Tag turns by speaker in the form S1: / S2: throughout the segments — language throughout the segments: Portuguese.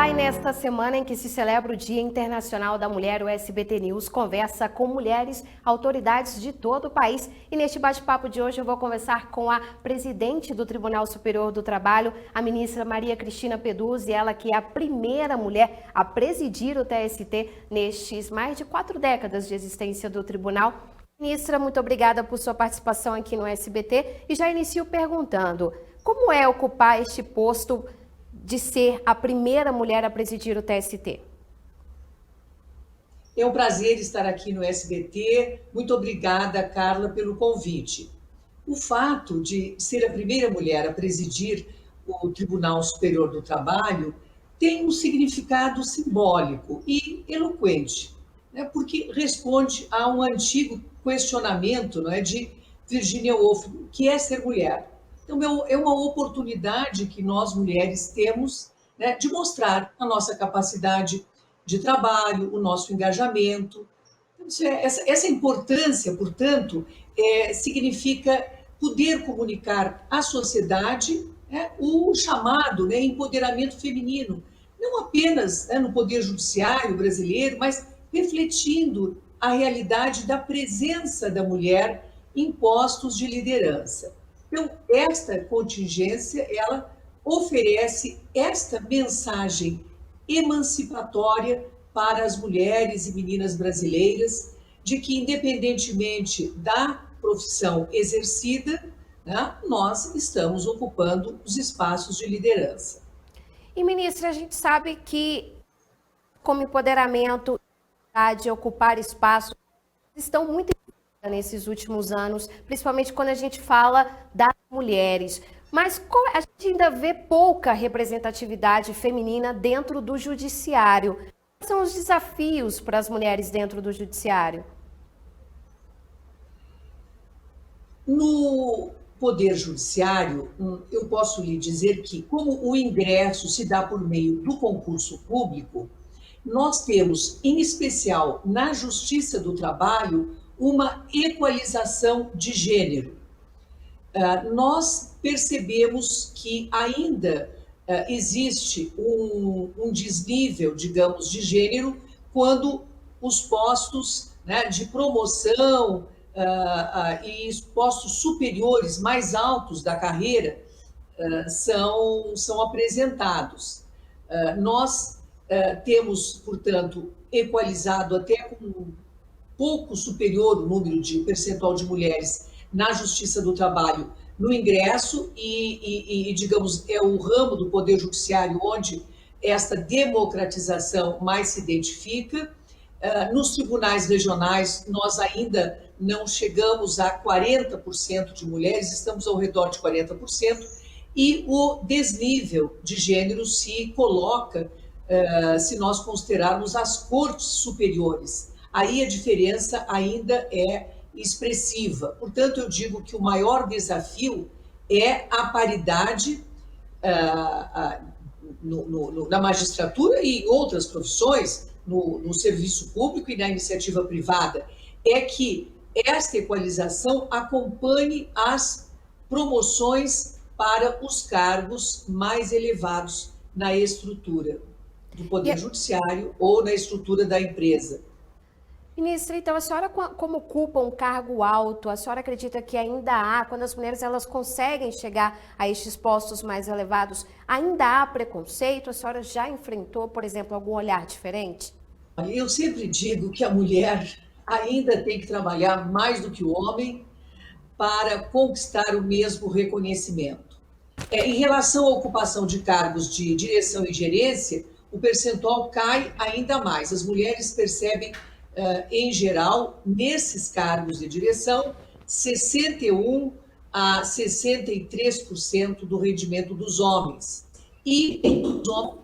S1: Olá, e nesta semana em que se celebra o Dia Internacional da Mulher, o SBT News conversa com mulheres, autoridades de todo o país. E neste bate-papo de hoje eu vou conversar com a presidente do Tribunal Superior do Trabalho, a ministra Maria Cristina Peduzzi, ela que é a primeira mulher a presidir o TST nestes mais de 4 décadas de existência do tribunal. Ministra, muito obrigada por sua participação aqui no SBT e já inicio perguntando, como é ocupar este posto de ser a primeira mulher a presidir o TST?
S2: É um prazer estar aqui no SBT. Muito obrigada, Carla, pelo convite. O fato de ser a primeira mulher a presidir o Tribunal Superior do Trabalho tem um significado simbólico e eloquente, né? Porque responde a um antigo questionamento, não é, de Virginia Woolf, o que é ser mulher? Então, é uma oportunidade que nós mulheres temos, né, de mostrar a nossa capacidade de trabalho, o nosso engajamento. Essa importância, portanto, significa poder comunicar à sociedade, né, o chamado, né, empoderamento feminino, não apenas, né, no Poder Judiciário brasileiro, mas refletindo a realidade da presença da mulher em postos de liderança. Então, esta contingência, ela oferece esta mensagem emancipatória para as mulheres e meninas brasileiras, de que, independentemente da profissão exercida, né, nós estamos ocupando os espaços de liderança.
S1: E, ministra, a gente sabe que, como empoderamento, de ocupar espaços, estão muito nesses últimos anos, principalmente quando a gente fala das mulheres. Mas a gente ainda vê pouca representatividade feminina dentro do judiciário. Quais são os desafios para as mulheres dentro do judiciário?
S2: No Poder Judiciário, eu posso lhe dizer que, como o ingresso se dá por meio do concurso público, nós temos, em especial na Justiça do Trabalho, uma equalização de gênero. Nós percebemos que ainda existe um desnível, digamos, de gênero quando os postos, né, de promoção e postos superiores, mais altos da carreira, são apresentados. Nós temos, portanto, equalizado até com pouco superior o número de percentual de mulheres na Justiça do Trabalho no ingresso e, digamos, é o ramo do Poder Judiciário onde esta democratização mais se identifica. Nos tribunais regionais, nós ainda não chegamos a 40% de mulheres, estamos ao redor de 40%, e o desnível de gênero se coloca, se nós considerarmos as cortes superiores. Aí a diferença ainda é expressiva. Portanto, eu digo que o maior desafio é a paridade na magistratura e em outras profissões, no serviço público e na iniciativa privada, é que esta equalização acompanhe as promoções para os cargos mais elevados na estrutura do Poder Judiciário ou na estrutura da empresa.
S1: Ministra, então, a senhora, como ocupa um cargo alto, a senhora acredita que ainda há, quando as mulheres elas conseguem chegar a estes postos mais elevados, ainda há preconceito? A senhora já enfrentou, por exemplo, algum olhar diferente?
S2: Eu sempre digo que a mulher ainda tem que trabalhar mais do que o homem para conquistar o mesmo reconhecimento. Em relação à ocupação de cargos de direção e gerência, o percentual cai ainda mais. As mulheres percebem, em geral, nesses cargos de direção, 61% a 63% do rendimento dos homens. E os homens,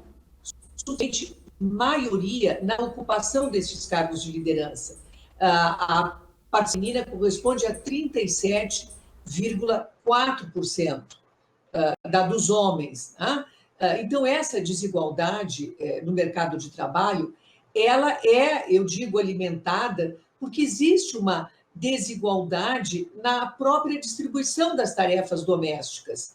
S2: maioria na ocupação desses cargos de liderança. A parte feminina corresponde a 37,4% da dos homens. Então, essa desigualdade no mercado de trabalho, ela é, eu digo, alimentada porque existe uma desigualdade na própria distribuição das tarefas domésticas.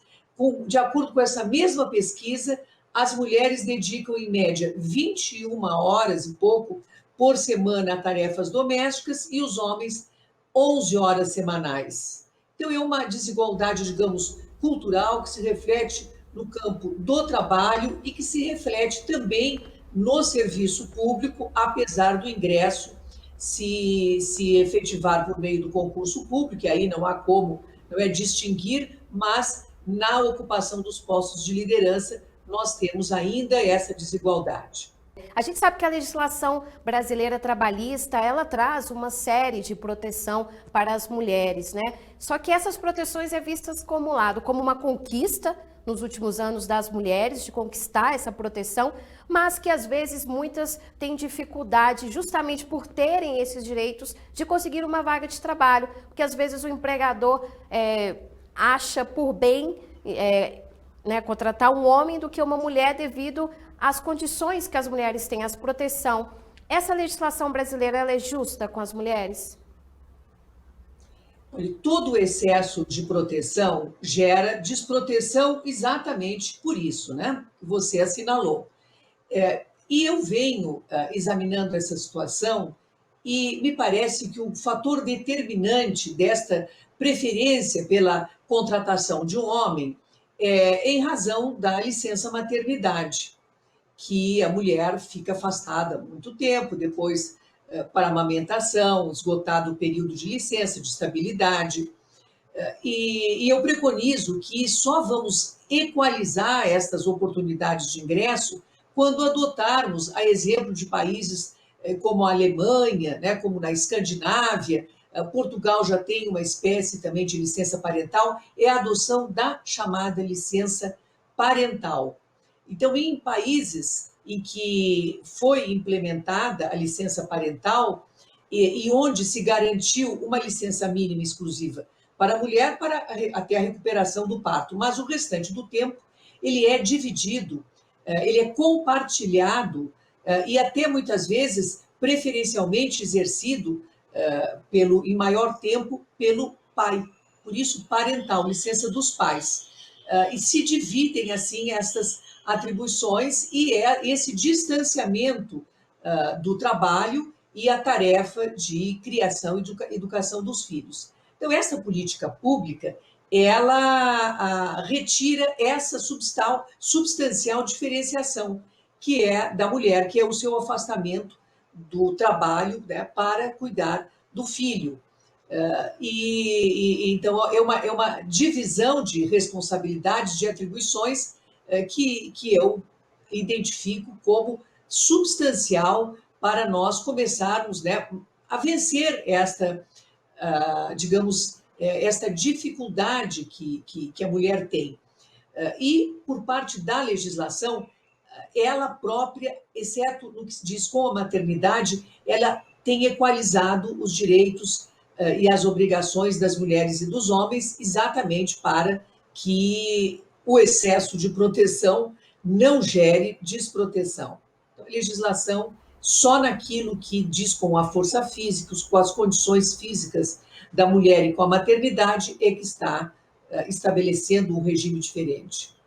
S2: De acordo com essa mesma pesquisa, as mulheres dedicam, em média, 21 horas e pouco por semana a tarefas domésticas e os homens 11 horas semanais. Então, é uma desigualdade, digamos, cultural que se reflete no campo do trabalho e que se reflete também no serviço público, apesar do ingresso se efetivar por meio do concurso público, e aí não há como, não é distinguir, mas na ocupação dos postos de liderança nós temos ainda essa desigualdade.
S1: A gente sabe que a legislação brasileira trabalhista, ela traz uma série de proteção para as mulheres, né? Só que essas proteções é vistas como lado, como uma conquista nos últimos anos das mulheres de conquistar essa proteção, mas que às vezes muitas têm dificuldade justamente por terem esses direitos de conseguir uma vaga de trabalho, porque às vezes o empregador acha por bem contratar um homem do que uma mulher devido às condições que as mulheres têm, as proteção. Essa legislação brasileira, ela é justa com as mulheres?
S2: Todo o excesso de proteção gera desproteção exatamente por isso, né? Que você assinalou. E eu venho examinando essa situação e me parece que o fator determinante desta preferência pela contratação de um homem é em razão da licença maternidade, que a mulher fica afastada há muito tempo, depois para amamentação, esgotado o período de licença, de estabilidade. E eu preconizo que só vamos equalizar estas oportunidades de ingresso quando adotarmos, a exemplo de países como a Alemanha, né, como na Escandinávia, Portugal já tem uma espécie também de licença parental, é a adoção da chamada licença parental. Então, em países em que foi implementada a licença parental e onde se garantiu uma licença mínima exclusiva para a mulher até a recuperação do parto, mas o restante do tempo ele é dividido, ele é compartilhado e até muitas vezes preferencialmente exercido em maior tempo pelo pai. Por isso, parental, licença dos pais. E se dividem assim essas atribuições e é esse distanciamento do trabalho e a tarefa de criação e educação dos filhos. Então, essa política pública, ela retira essa substancial diferenciação que é da mulher, que é o seu afastamento do trabalho, né, para cuidar do filho. Então, é uma divisão de responsabilidades, de atribuições que eu identifico como substancial para nós começarmos, né, a vencer esta, digamos, esta dificuldade que a mulher tem. E, por parte da legislação, ela própria, exceto no que se diz com a maternidade, ela tem equalizado os direitos e as obrigações das mulheres e dos homens, exatamente para que o excesso de proteção não gere desproteção. Então, a legislação, só naquilo que diz com a força física, com as condições físicas da mulher e com a maternidade, é que está estabelecendo um regime diferente.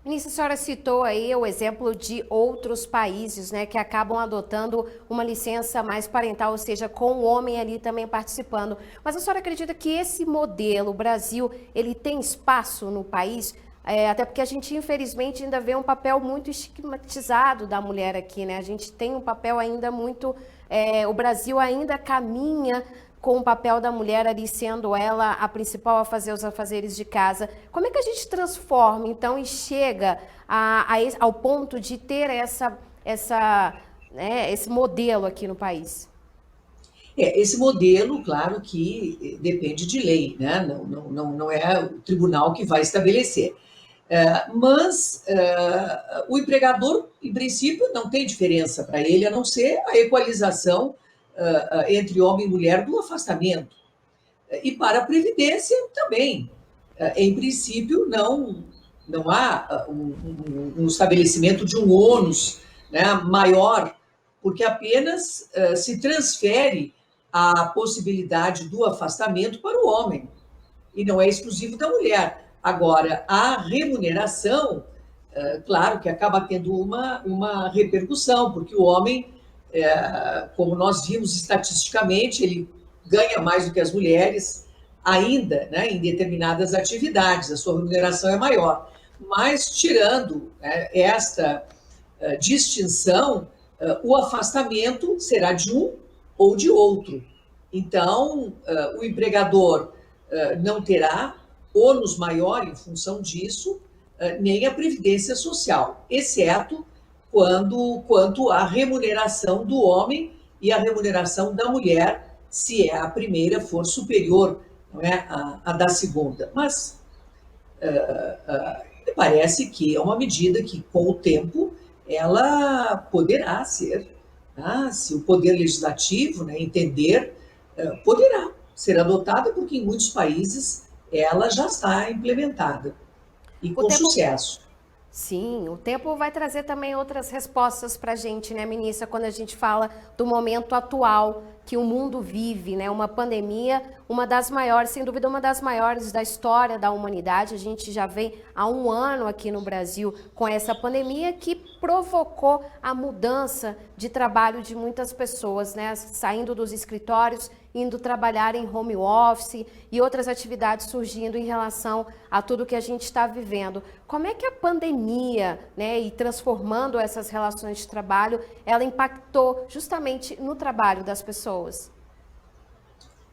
S1: Ministra, a senhora citou aí o exemplo de outros países, né, que acabam adotando uma licença mais parental, ou seja, com o homem ali também participando. Mas a senhora acredita que esse modelo, o Brasil, ele tem espaço no país? Até porque a gente, infelizmente, ainda vê um papel muito estigmatizado da mulher aqui, né? A gente tem um papel ainda muito... o Brasil ainda caminha com o papel da mulher ali, sendo ela a principal a fazer os afazeres de casa. Como é que a gente transforma, então, e chega ao ponto de ter esse modelo aqui no país?
S2: Esse modelo, claro que depende de lei, né? Não é o tribunal que vai estabelecer. Mas o empregador, em princípio, não tem diferença para ele, a não ser a equalização entre homem e mulher do afastamento. E para a Previdência também. Em princípio, não há um estabelecimento de um ônus, né, maior, porque apenas se transfere a possibilidade do afastamento para o homem, e não é exclusivo da mulher. Agora, a remuneração Claro que acaba tendo uma repercussão, porque o homem, como nós vimos estatisticamente, ele ganha mais do que as mulheres, ainda, né, em determinadas atividades, a sua remuneração é maior. Mas, tirando, né, esta distinção, o afastamento será de um ou de outro. Então, o empregador não terá ônus maior em função disso, nem a previdência social, exceto quanto à remuneração do homem e a remuneração da mulher, se a primeira for superior, não é, à da segunda. Mas me parece que é uma medida que, com o tempo, ela poderá ser, se o Poder Legislativo, né, entender, poderá ser adotada, porque em muitos países ela já está implementada e
S1: O
S2: com
S1: tempo
S2: sucesso.
S1: Sim, o tempo vai trazer também outras respostas para a gente, né, ministra, quando a gente fala do momento atual que o mundo vive, né, uma pandemia, uma das maiores, sem dúvida, uma das maiores da história da humanidade. A gente já vem há um ano aqui no Brasil com essa pandemia que provocou a mudança de trabalho de muitas pessoas, né, saindo dos escritórios, indo trabalhar em home office e outras atividades surgindo em relação a tudo que a gente está vivendo. Como é que a pandemia, né, e transformando essas relações de trabalho, ela impactou justamente no trabalho das pessoas?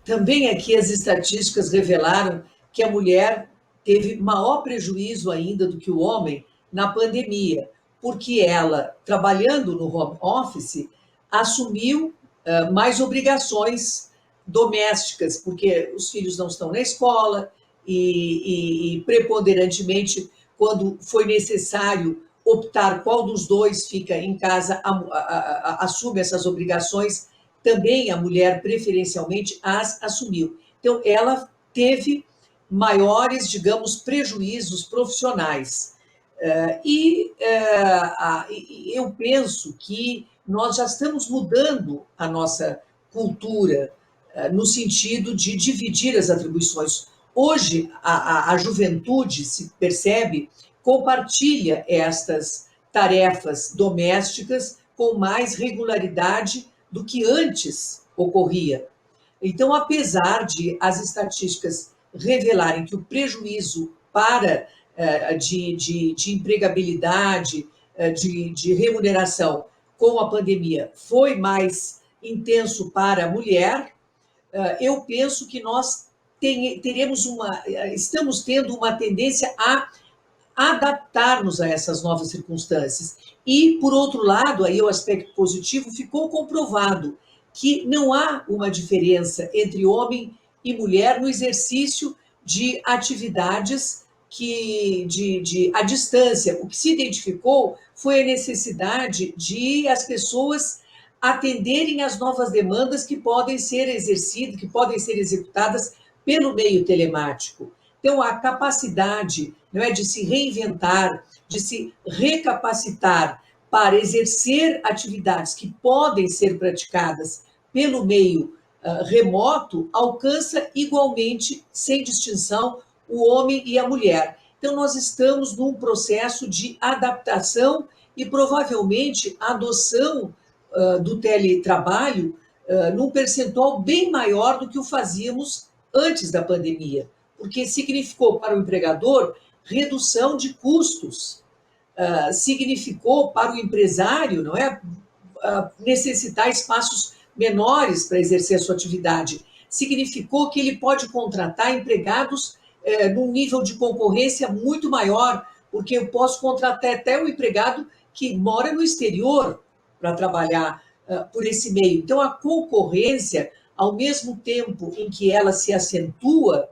S2: Também aqui as estatísticas revelaram que a mulher teve maior prejuízo ainda do que o homem na pandemia, porque ela, trabalhando no home office, assumiu mais obrigações domésticas, porque os filhos não estão na escola e preponderantemente, quando foi necessário optar qual dos dois fica em casa, assume essas obrigações, também a mulher preferencialmente as assumiu. Então, ela teve maiores, digamos, prejuízos profissionais. Eu penso que nós já estamos mudando a nossa cultura no sentido de dividir as atribuições. Hoje, a juventude, se percebe, compartilha estas tarefas domésticas com mais regularidade do que antes ocorria. Então, apesar de as estatísticas revelarem que o prejuízo de empregabilidade, de remuneração com a pandemia foi mais intenso para a mulher, eu penso que nós estamos tendo uma tendência a adaptar-nos a essas novas circunstâncias. E, por outro lado, aí o aspecto positivo ficou comprovado que não há uma diferença entre homem e mulher no exercício de atividades à distância. O que se identificou foi a necessidade de as pessoas atenderem às novas demandas que podem ser exercidas, que podem ser executadas pelo meio telemático. Então, a capacidade, não é, de se reinventar, de se recapacitar para exercer atividades que podem ser praticadas pelo meio remoto, alcança igualmente, sem distinção, o homem e a mulher. Então, nós estamos num processo de adaptação e provavelmente adoção do teletrabalho num percentual bem maior do que o fazíamos antes da pandemia, porque significou para o empregador redução de custos, significou para o empresário, não é, necessitar espaços menores para exercer a sua atividade, significou que ele pode contratar empregados num nível de concorrência muito maior, porque eu posso contratar até um empregado que mora no exterior para trabalhar por esse meio. Então, a concorrência, ao mesmo tempo em que ela se acentua,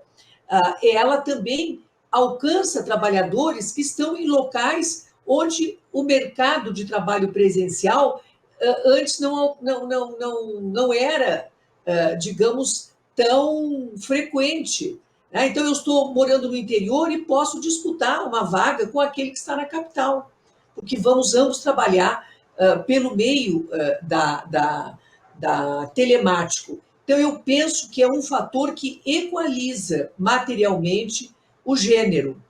S2: ela também alcança trabalhadores que estão em locais onde o mercado de trabalho presencial antes não era, digamos, tão frequente. Né? Então, eu estou morando no interior e posso disputar uma vaga com aquele que está na capital, porque vamos ambos trabalhar pelo meio da telemático. Então, eu penso que é um fator que equaliza materialmente o gênero,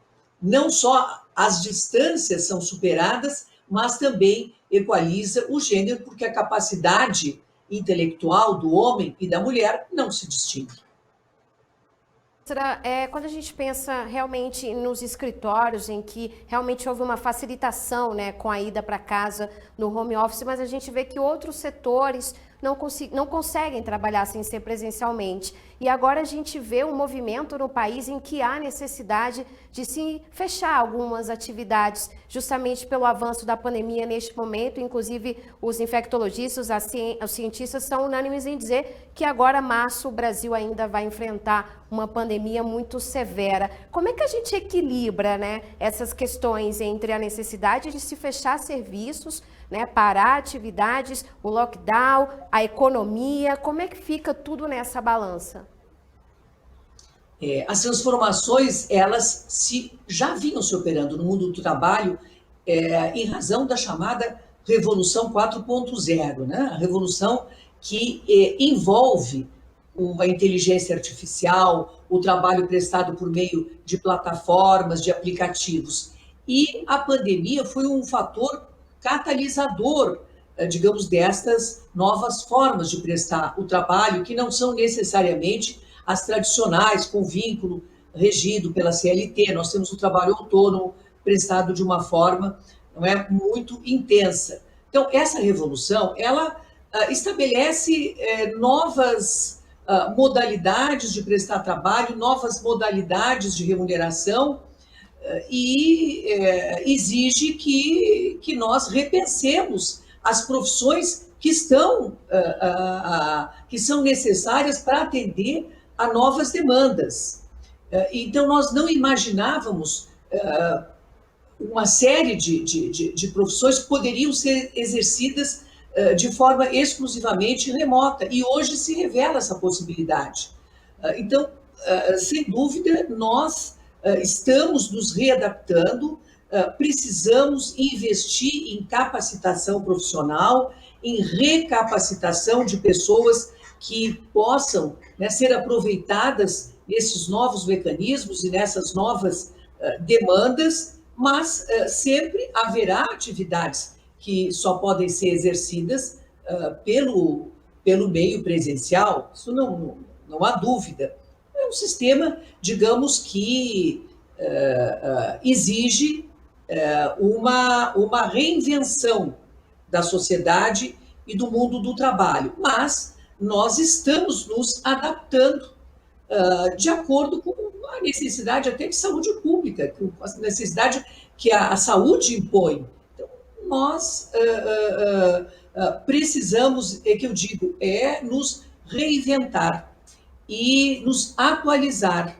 S2: não só as distâncias são superadas, mas também equaliza o gênero, porque a capacidade intelectual do homem e da mulher não se distingue.
S1: Quando a gente pensa realmente nos escritórios em que realmente houve uma facilitação, né, com a ida para casa no home office, mas a gente vê que outros setores não conseguem trabalhar sem ser presencialmente. E agora a gente vê um movimento no país em que há necessidade de se fechar algumas atividades, justamente pelo avanço da pandemia neste momento. Inclusive, os infectologistas, os cientistas são unânimes em dizer que agora, março, o Brasil ainda vai enfrentar uma pandemia muito severa. Como é que a gente equilibra, né, essas questões entre a necessidade de se fechar serviços, né, parar atividades, o lockdown, a economia? Como é que fica tudo nessa balança?
S2: As transformações, elas já vinham se operando no mundo do trabalho em razão da chamada Revolução 4.0, né? A revolução que envolve uma inteligência artificial, o trabalho prestado por meio de plataformas, de aplicativos. E a pandemia foi um fator catalisador, digamos, destas novas formas de prestar o trabalho, que não são necessariamente as tradicionais, com vínculo regido pela CLT. Nós temos o trabalho autônomo prestado de uma forma, não é, muito intensa. Então, essa revolução, ela estabelece novas modalidades de prestar trabalho, novas modalidades de remuneração, e exige que nós repensemos as profissões que são necessárias para atender a novas demandas. Então, nós não imaginávamos uma série de profissões que poderiam ser exercidas de forma exclusivamente remota, e hoje se revela essa possibilidade. Então, sem dúvida, nós estamos nos readaptando, precisamos investir em capacitação profissional, em recapacitação de pessoas que possam, né, ser aproveitadas nesses novos mecanismos e nessas novas demandas, mas sempre haverá atividades que só podem ser exercidas pelo meio presencial, isso não há dúvida. É um sistema, digamos, que exige uma reinvenção da sociedade e do mundo do trabalho, mas nós estamos nos adaptando de acordo com a necessidade até de saúde pública, com a necessidade que a saúde impõe. Então, nós precisamos, que eu digo, nos reinventar e nos atualizar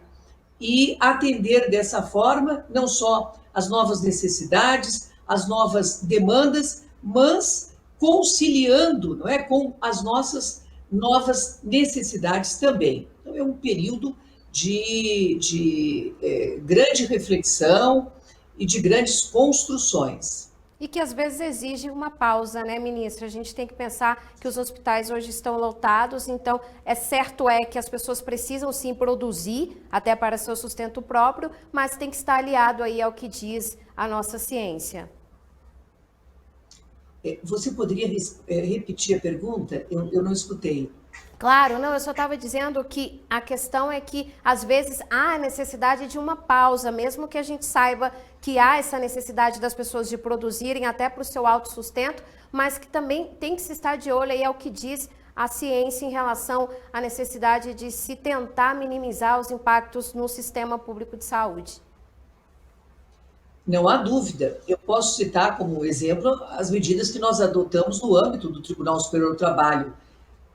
S2: e atender dessa forma não só as novas necessidades, as novas demandas, mas conciliando, não é, com as nossas novas necessidades também. Então, é um período de grande reflexão e de grandes construções.
S1: E que às vezes exige uma pausa, né, ministra? A gente tem que pensar que os hospitais hoje estão lotados, então certo que as pessoas precisam sim produzir, até para seu sustento próprio, mas tem que estar aliado aí ao que diz a nossa ciência.
S2: Você poderia repetir a pergunta? Eu não escutei.
S1: Claro, não, eu só estava dizendo que a questão é que, às vezes, há a necessidade de uma pausa, mesmo que a gente saiba que há essa necessidade das pessoas de produzirem até para o seu autossustento, mas que também tem que se estar de olho aí ao que diz a ciência em relação à necessidade de se tentar minimizar os impactos no sistema público de saúde.
S2: Não há dúvida. Eu posso citar como exemplo as medidas que nós adotamos no âmbito do Tribunal Superior do Trabalho.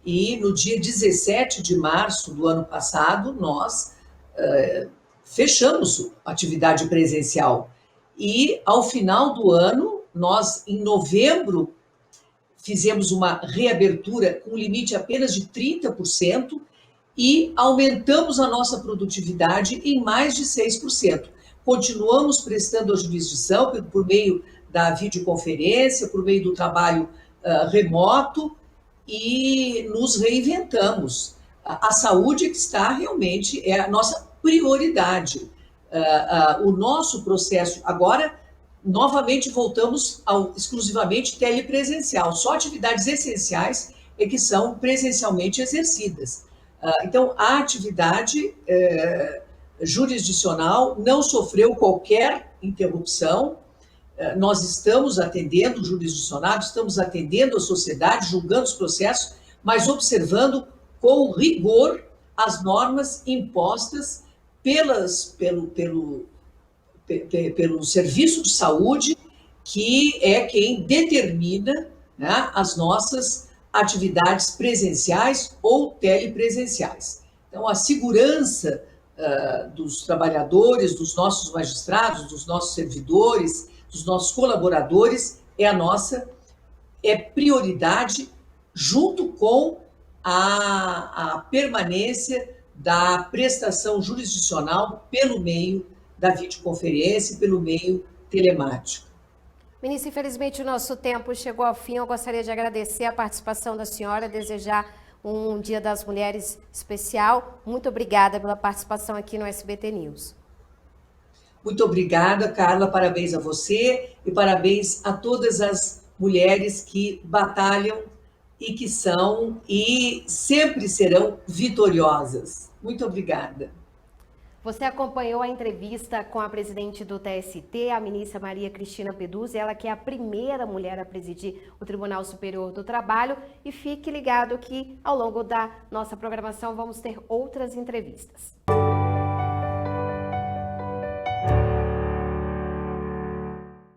S2: E no dia 17 de março do ano passado, nós fechamos a atividade presencial. E, ao final do ano, nós, em novembro, fizemos uma reabertura com limite apenas de 30% e aumentamos a nossa produtividade em mais de 6%. Continuamos prestando a jurisdição por meio da videoconferência, por meio do trabalho remoto, e nos reinventamos. A saúde que está realmente é a nossa prioridade. O nosso processo, agora, novamente voltamos ao exclusivamente telepresencial, só atividades essenciais é que são presencialmente exercidas. Então, a atividade jurisdicional não sofreu qualquer interrupção. Nós estamos atendendo o jurisdicionado, estamos atendendo a sociedade, julgando os processos, mas observando com rigor as normas impostas pelo serviço de saúde, que é quem determina, né, as nossas atividades presenciais ou telepresenciais. Então, a segurança dos trabalhadores, dos nossos magistrados, dos nossos servidores, dos nossos colaboradores, é prioridade, junto com a permanência da prestação jurisdicional pelo meio da videoconferência, pelo meio telemático.
S1: Ministra, infelizmente o nosso tempo chegou ao fim. Eu gostaria de agradecer a participação da senhora, desejar um Dia das Mulheres especial. Muito obrigada pela participação aqui no SBT News.
S2: Muito obrigada, Carla. Parabéns a você e parabéns a todas as mulheres que batalham e que são e sempre serão vitoriosas. Muito obrigada.
S1: Você acompanhou a entrevista com a presidente do TST, a ministra Maria Cristina Peduzzi, ela que é a primeira mulher a presidir o Tribunal Superior do Trabalho. E fique ligado que ao longo da nossa programação vamos ter outras entrevistas.